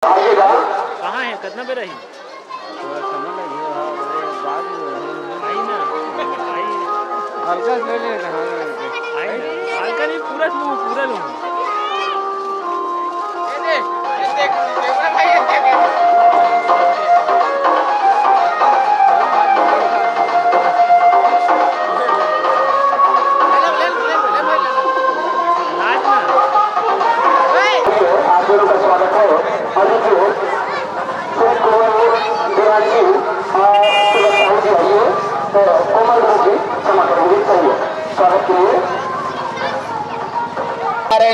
कहाँ है कितना पे रही आई ना आई हल्का ले ले आई ना हल्का नहीं पूरा लूँ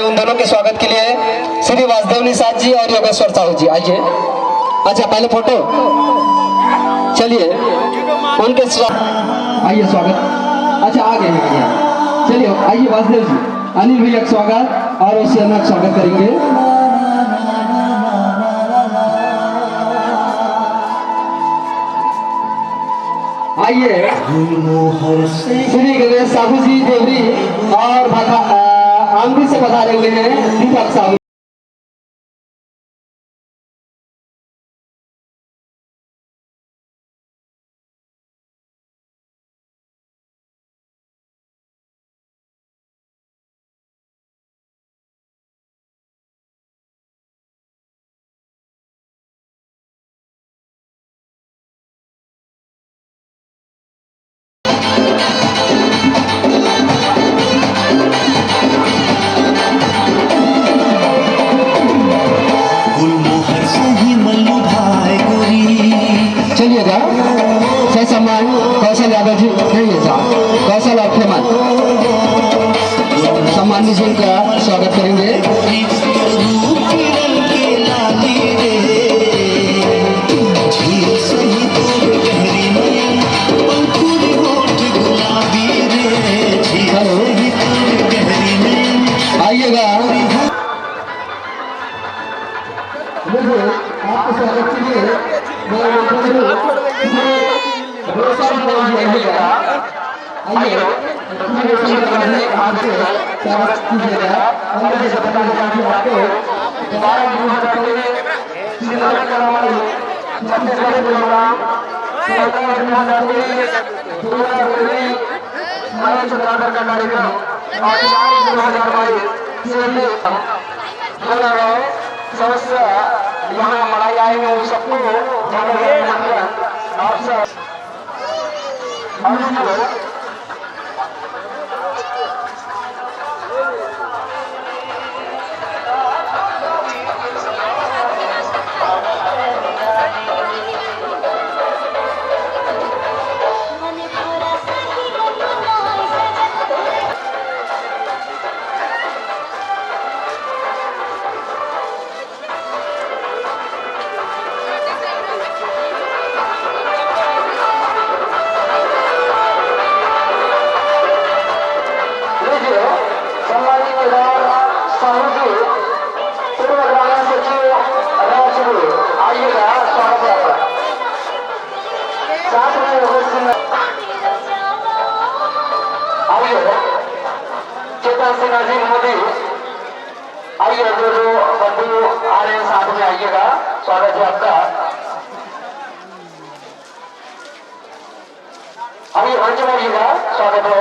उन दोनों के स्वागत के लिए श्री वासुदेव निषाद जी और योगेश्वर साहू जी आइए। अच्छा पहले फोटो चलिए उनके आइए स्वागत। अच्छा आगे चलिए आइए वासुदेव जी अनिल भैया का स्वागत और उसी अन्ना का स्वागत करेंगे। आइए श्री गणेश साहू जी देवरी और आंधी से बता रहे हुए हैं दीपक साहू। चलिएगा सही सम्मान कौशल यादव जी नहीं है साहब कौशल और खेमन सम्मानित जी का स्वागत करेंगे। आइएगा आपके स्वागत के लिए समस्या यहाँ मनाई आएंगे उन सबको आइए जो बंधु आ रहे हैं साथ में आइएगा स्वागत है आपका। आइए मंच में आइएगा स्वागत है।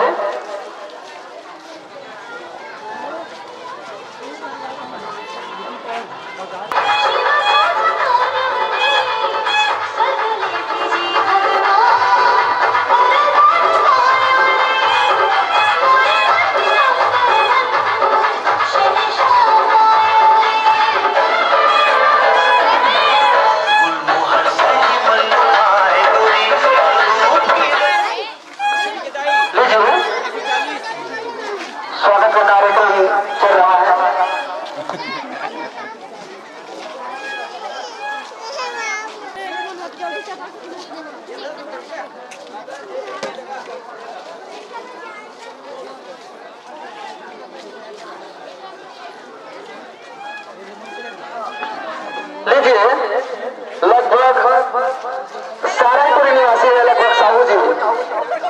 लीजिए लगभग सारंगपुर निवासी है लगभग साहू जी।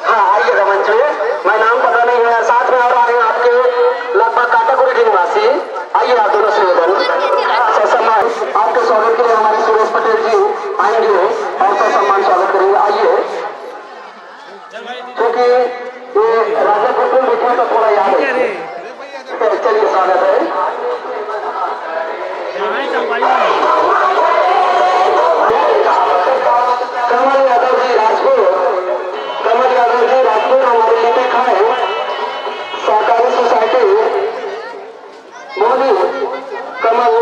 हाँ आइएगा मंच में, मैं नाम पता नहीं है। साथ में और आ रहे हैं आपके लगभग काटागुरी के निवासी। आइए आप दोनों से आपके स्वागत के लिए आएंगे और उसका सम्मान स्वागत करेंगे। आइए, क्योंकि ये राजा कुटुंब लिखने का थोड़ा याद है। चलिए स्वागत है। कमल यादव जी राजपूत, कमल यादव जी राजपूत हमारे लिपिक हैं सहकारी सोसाइटी मोदी। कमल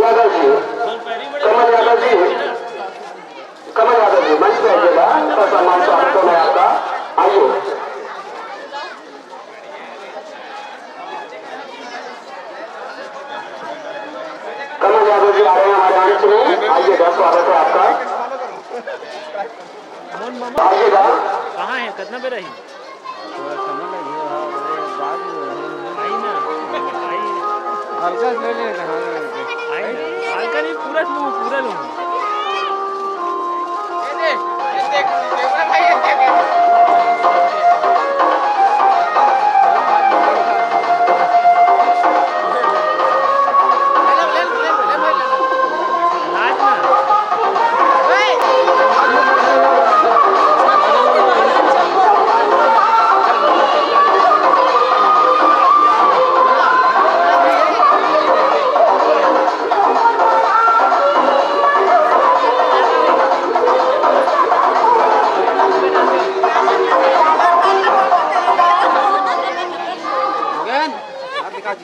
यादव जी, कमल यादव जी, कमल यादव जी मंच पे आइएगा, तो सम्मान स्वागत होना है आपका। आइए, कमल यादव जी आ रहे हैं हमारे मंच में। आइएगा, स्वागत है आपका। आइएगा। कहाँ है? कितना पे रही? हल्का ले ले, हल्का नहीं, पूरा लूँ।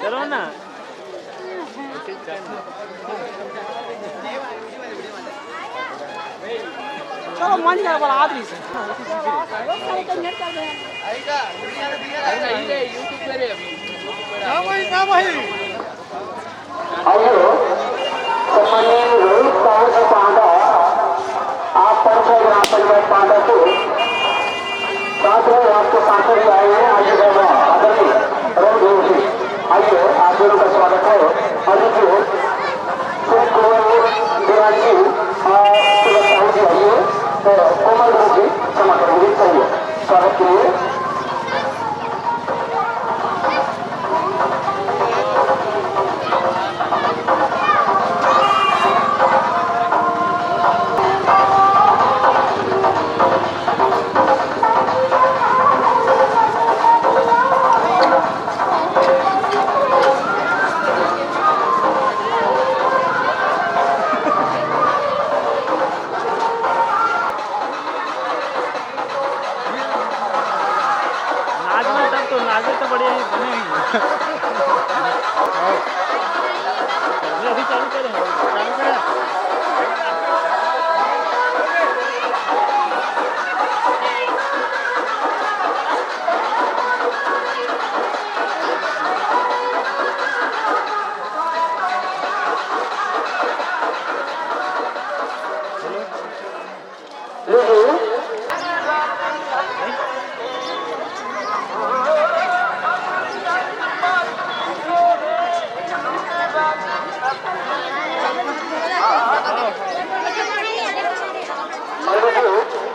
चलो ना, चलो मन का बड़ा आदमी से रोहित साहू जी पांडा, आप पंचायत ग्राम पंचायत पांडा को साथ में आपके साथ ही आए हैं। आइए आदरणीय रोहित जी, आइए, आप दोनों का स्वागत है। अजीत जी, सुरेश कुमार देवान जी और सुरेश साहू जी आइए, तो कोमल जी क्षमा करेंगे, चाहिए स्वागत के लिए। नाचे तो बढ़िया ही बने ही अभी चालू करें।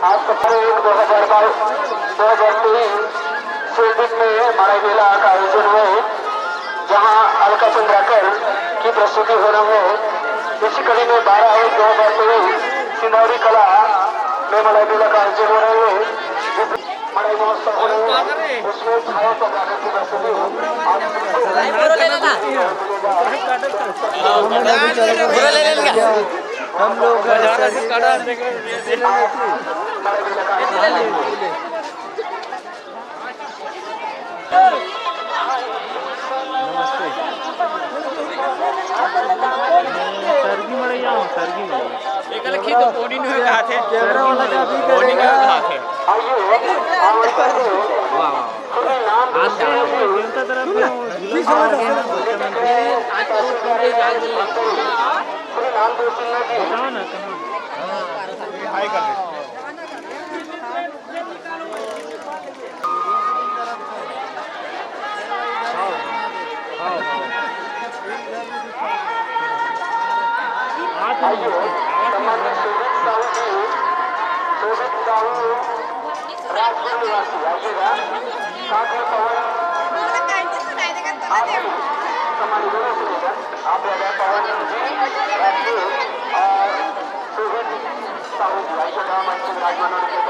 आज 2023 स्वीडिन में मारागेला का आयोजन हुआ, जहां अलका चंद्राकर की प्रस्तुति होना है। इसी कड़ी में 12/1/2023 सिंदौरी कला में मारागेला का आयोजन हो रहा है। मड़ई महोत्सव हो रहा है, उसमें छाया चंद्राकर की प्रस्तुति हम लोग नमस्ते सरगी मड़ैया हूँ, सरगी एक लखी तो बॉडी नहीं कहा थे, कैमरा वाला का भी बॉडी का कहा थे। वाह वाह, आज का तरफ बताओ ना हाय कर राजपुर निवासी आइएगा, साथ में पवन आप पवन जी राजपुर और कार्ड बनाने